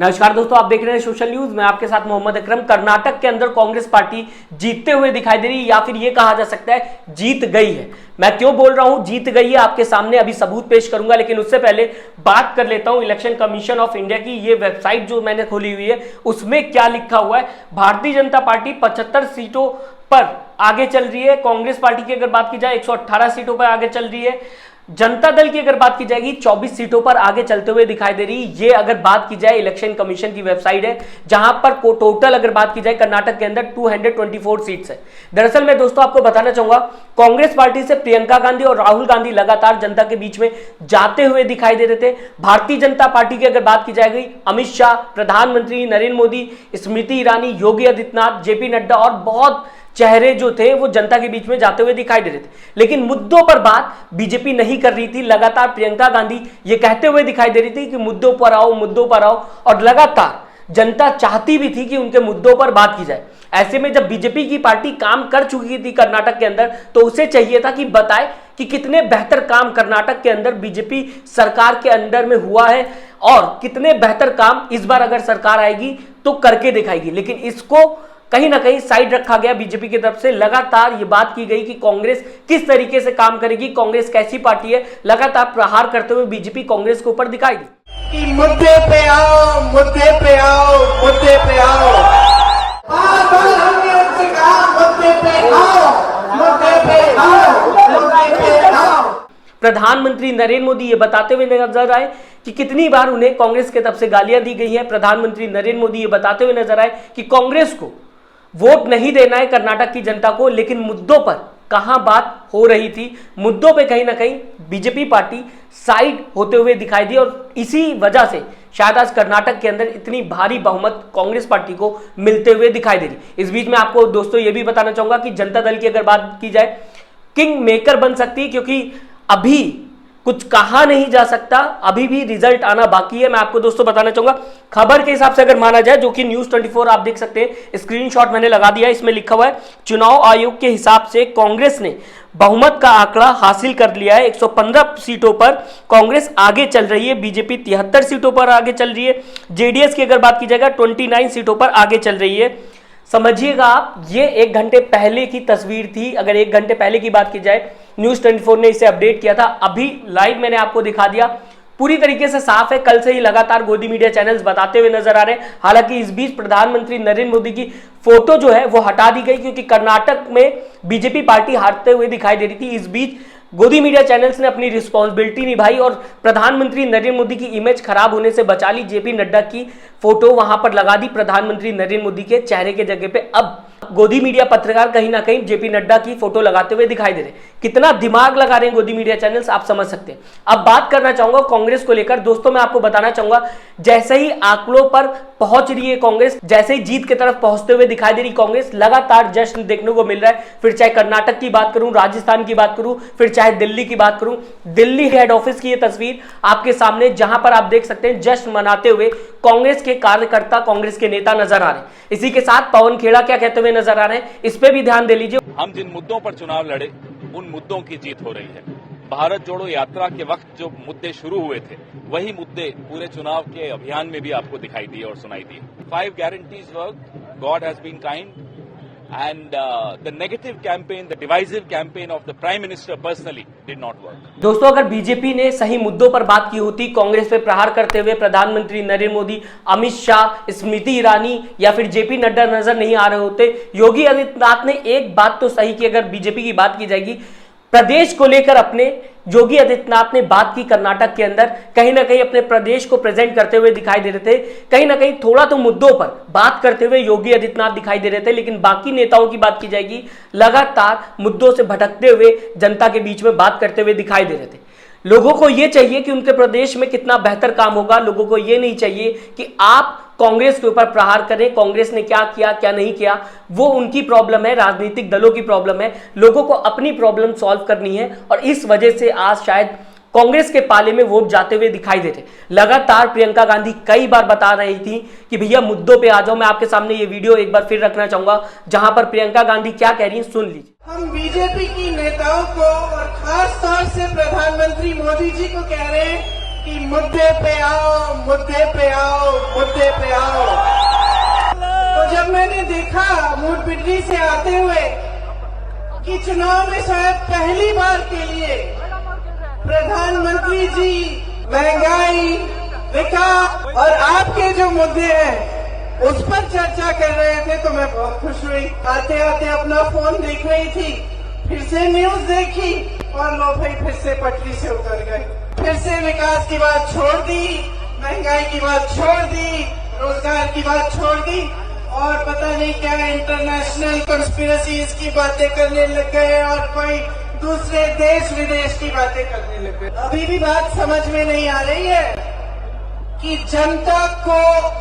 नमस्कार दोस्तों, आप देख रहे हैं सोशल न्यूज। मैं आपके साथ मोहम्मद अकरम। कर्नाटक के अंदर कांग्रेस पार्टी जीतते हुए दिखाई दे रही है, या फिर ये कहा जा सकता है जीत गई है। मैं क्यों बोल रहा हूं जीत गई है, आपके सामने अभी सबूत पेश करूंगा, लेकिन उससे पहले बात कर लेता हूं इलेक्शन कमीशन ऑफ इंडिया की ये वेबसाइट जो मैंने खोली हुई है, उसमें क्या लिखा हुआ है। भारतीय जनता पार्टी 75 सीटों पर आगे चल रही है। कांग्रेस पार्टी की अगर बात की जाए 118 सीटों पर आगे चल रही है। जनता दल की अगर बात की जाएगी 24 सीटों पर आगे चलते हुए दिखाई दे रही। ये अगर बात की जाए इलेक्शन कमीशन की वेबसाइट है, जहां पर टोटल अगर बात की जाए कर्नाटक के अंदर 224 सीट्स है। दरअसल मैं दोस्तों आपको बताना चाहूंगा, कांग्रेस पार्टी से प्रियंका गांधी और राहुल गांधी लगातार जनता के बीच में जाते हुए दिखाई दे रहे थे। भारतीय जनता पार्टी की अगर बात की जाएगी, अमित शाह, प्रधानमंत्री नरेंद्र मोदी, स्मृति ईरानी, योगी आदित्यनाथ, जेपी नड्डा और बहुत चेहरे जो थे वो जनता के बीच में जाते हुए दिखाई दे रहे थे। लेकिन मुद्दों पर बात बीजेपी नहीं कर रही थी। लगातार प्रियंका गांधी ये कहते हुए दिखाई दे रही थी कि मुद्दों पर आओ, मुद्दों पर आओ, और लगातार जनता चाहती भी थी कि उनके मुद्दों पर बात की जाए। ऐसे में जब बीजेपी की पार्टी काम कर चुकी थी कर्नाटक के अंदर, तो उसे चाहिए था कि बताए कि कितने बेहतर काम कर्नाटक के अंदर बीजेपी सरकार के अंडर में हुआ है और कितने बेहतर काम इस बार अगर सरकार आएगी तो करके दिखाएगी। लेकिन इसको कहीं ना कहीं साइड रखा गया बीजेपी की तरफ से। लगातार ये बात की गई कि कांग्रेस किस तरीके से काम करेगी, कांग्रेस कैसी पार्टी है। लगातार प्रहार करते हुए बीजेपी कांग्रेस के ऊपर दिखाई दी कि मुद्दे पे आओ, मुद्दे पे आओ, मुद्दे पे आओ। हमने उनसे कहा मुद्दे पे आओ, मुद्दे पे आओ, मुद्दे पे आओ। प्रधानमंत्री नरेंद्र मोदी ये बताते हुए नजर आए कि कितनी बार उन्हें कांग्रेस की तरफ से गालियां दी गई है। प्रधानमंत्री नरेंद्र मोदी ये बताते हुए नजर आए कि कांग्रेस को वोट नहीं देना है कर्नाटक की जनता को। लेकिन मुद्दों पर कहां बात हो रही थी, मुद्दों पे कहीं ना कहीं बीजेपी पार्टी साइड होते हुए दिखाई दी, और इसी वजह से शायद आज कर्नाटक के अंदर इतनी भारी बहुमत कांग्रेस पार्टी को मिलते हुए दिखाई दे रही। इस बीच में आपको दोस्तों ये भी बताना चाहूंगा कि जनता दल की अगर बात की जाए, किंग मेकर बन सकती है, क्योंकि अभी कुछ कहा नहीं जा सकता, अभी भी रिजल्ट आना बाकी है। मैं आपको दोस्तों बताना चाहूंगा, खबर के हिसाब से अगर माना जाए, जो कि न्यूज 24 आप देख सकते हैं, स्क्रीनशॉट मैंने लगा दिया, इसमें लिखा हुआ है चुनाव आयोग के हिसाब से कांग्रेस ने बहुमत का आंकड़ा हासिल कर लिया है। 115 सीटों पर कांग्रेस आगे चल रही है, बीजेपी 73 सीटों पर आगे चल रही है, जेडीएस की अगर बात की जाएगा 29 सीटों पर आगे चल रही है। समझिएगा आप, ये 1 घंटे पहले की तस्वीर थी। अगर 1 घंटे पहले की बात की जाए, न्यूज 24 ने इसे अपडेट किया था, अभी लाइव मैंने आपको दिखा दिया, पूरी तरीके से साफ है। कल से ही लगातार गोदी मीडिया चैनल्स बताते हुए नजर आ रहे हैं। हालांकि इस बीच प्रधानमंत्री नरेंद्र मोदी की फोटो जो है वो हटा दी गई, क्योंकि कर्नाटक में बीजेपी पार्टी हारते हुए दिखाई दे रही थी। इस बीच गोदी मीडिया चैनल्स ने अपनी रिस्पॉन्सिबिलिटी निभाई और प्रधानमंत्री नरेंद्र मोदी की इमेज खराब होने से बचा ली। जेपी नड्डा की फोटो वहां पर लगा दी प्रधानमंत्री नरेंद्र मोदी के चेहरे के जगह पे। अब गोदी मीडिया पत्रकार कहीं ना कहीं जेपी नड्डा की फोटो लगाते हुए दिखाई दे रहे हैं। कितना दिमाग लगा रहे हैं गोदी मीडिया चैनल्स, आप समझ सकते हैं। अब बात करना चाहूंगा कांग्रेस को लेकर। दोस्तों मैं आपको बताना चाहूंगा, जैसे ही आंकड़ों पर पहुंच रही है कांग्रेस, जैसे ही जीत की तरफ पहुंचते हुए दिखाई दे रही कांग्रेस, लगातार जश्न देखने को मिल रहा है। फिर चाहे कर्नाटक की बात करूं, राजस्थान की बात करूं, फिर चाहे दिल्ली की बात करूं, दिल्ली हेड ऑफिस की ये तस्वीर आपके सामने, जहां पर आप देख सकते हैं जश्न मनाते हुए कांग्रेस के कार्यकर्ता, कांग्रेस के नेता नजर आ रहे हैं। इसी के साथ पवन खेड़ा क्या कहते हुए नजर आ रहे हैं, इस पे भी ध्यान दे लीजिए। हम जिन मुद्दों पर चुनाव लड़े, उन मुद्दों की जीत हो रही है। भारत जोड़ो यात्रा के वक्त जो मुद्दे शुरू हुए थे, वही मुद्दे पूरे चुनाव के अभियान में भी आपको दिखाई दिए और सुनाई दिए। 5 guarantees worked, God has been kind, and the negative campaign, the divisive campaign of the Prime Minister personally did not work. दोस्तों अगर बीजेपी ने सही मुद्दों पर बात की होती, कांग्रेस पे प्रहार करते हुए प्रधानमंत्री नरेंद्र मोदी, अमित शाह, स्मृति ईरानी या फिर जेपी नड्डा नजर नहीं आ रहे होते। योगी आदित्यनाथ ने एक बात तो सही की, अगर बीजेपी की बात की जाएगी, प्रदेश को लेकर अपने योगी आदित्यनाथ ने बात की कर्नाटक के अंदर, कहीं ना कहीं अपने प्रदेश को प्रेजेंट करते हुए दिखाई दे रहे थे। कहीं ना कहीं थोड़ा तो मुद्दों पर बात करते हुए योगी आदित्यनाथ दिखाई दे रहे थे। लेकिन बाकी नेताओं की बात की जाएगी, लगातार मुद्दों से भटकते हुए जनता के बीच में बात करते हुए दिखाई दे रहे थे। लोगों को यह चाहिए कि उनके प्रदेश में कितना बेहतर काम होगा। लोगों को यह नहीं चाहिए कि आप कांग्रेस के ऊपर प्रहार करें, कांग्रेस ने क्या किया क्या नहीं किया, वो उनकी प्रॉब्लम है, राजनीतिक दलों की प्रॉब्लम है। लोगों को अपनी प्रॉब्लम सॉल्व करनी है, और इस वजह से आज शायद कांग्रेस के पाले में वोट जाते हुए दिखाई दे रहे। लगातार प्रियंका गांधी कई बार बता रही थी कि भैया मुद्दों पे आ जाओ। मैं आपके सामने ये वीडियो एक बार फिर रखना चाहूंगा, जहां पर प्रियंका गांधी क्या कह रही है, सुन लीजिए। हम बीजेपी की नेताओं को और खास तौर से प्रधानमंत्री मोदी जी को कह रहे हैं कि मुद्दे पे आओ, मुद्दे पे आओ, मुद्दे पे आओ। तो जब मैंने देखा मुड़पिटरी से आते हुए कि चुनाव में शायद पहली बार के लिए प्रधानमंत्री जी महंगाई, विकास और आपके जो मुद्दे हैं उस पर चर्चा कर रहे थे, तो मैं बहुत खुश हुई। आते आते अपना फोन देख रही थी, फिर से न्यूज देखी और लो भाई फिर से पटरी से उतर गए। फिर से विकास की बात छोड़ दी, महंगाई की बात छोड़ दी, रोजगार की बात छोड़ दी और पता नहीं क्या इंटरनेशनल कंस्पिरेसीज की बातें करने लग गए और कोई दूसरे देश विदेश की बातें करने लग गए। अभी भी बात समझ में नहीं आ रही है कि जनता को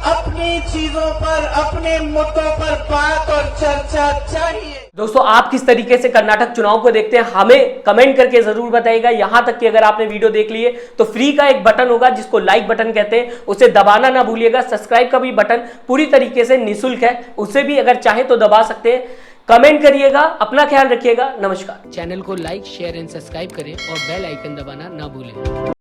अपनी चीजों पर, अपने मुद्दों पर बात और चर्चा चाहिए। दोस्तों, आप किस तरीके से कर्नाटक चुनाव को देखते हैं हमें कमेंट करके जरूर बताइएगा। यहां तक कि अगर आपने वीडियो देख ली है तो फ्री का एक बटन होगा जिसको लाइक बटन कहते हैं, उसे दबाना ना भूलिएगा। सब्सक्राइब का भी बटन पूरी तरीके से निःशुल्क है, उसे भी अगर चाहे तो दबा सकते हैं। कमेंट करिएगा, अपना ख्याल रखिएगा। नमस्कार। चैनल को लाइक, शेयर एंड सब्सक्राइब करें और बेल आइकन दबाना ना भूलें।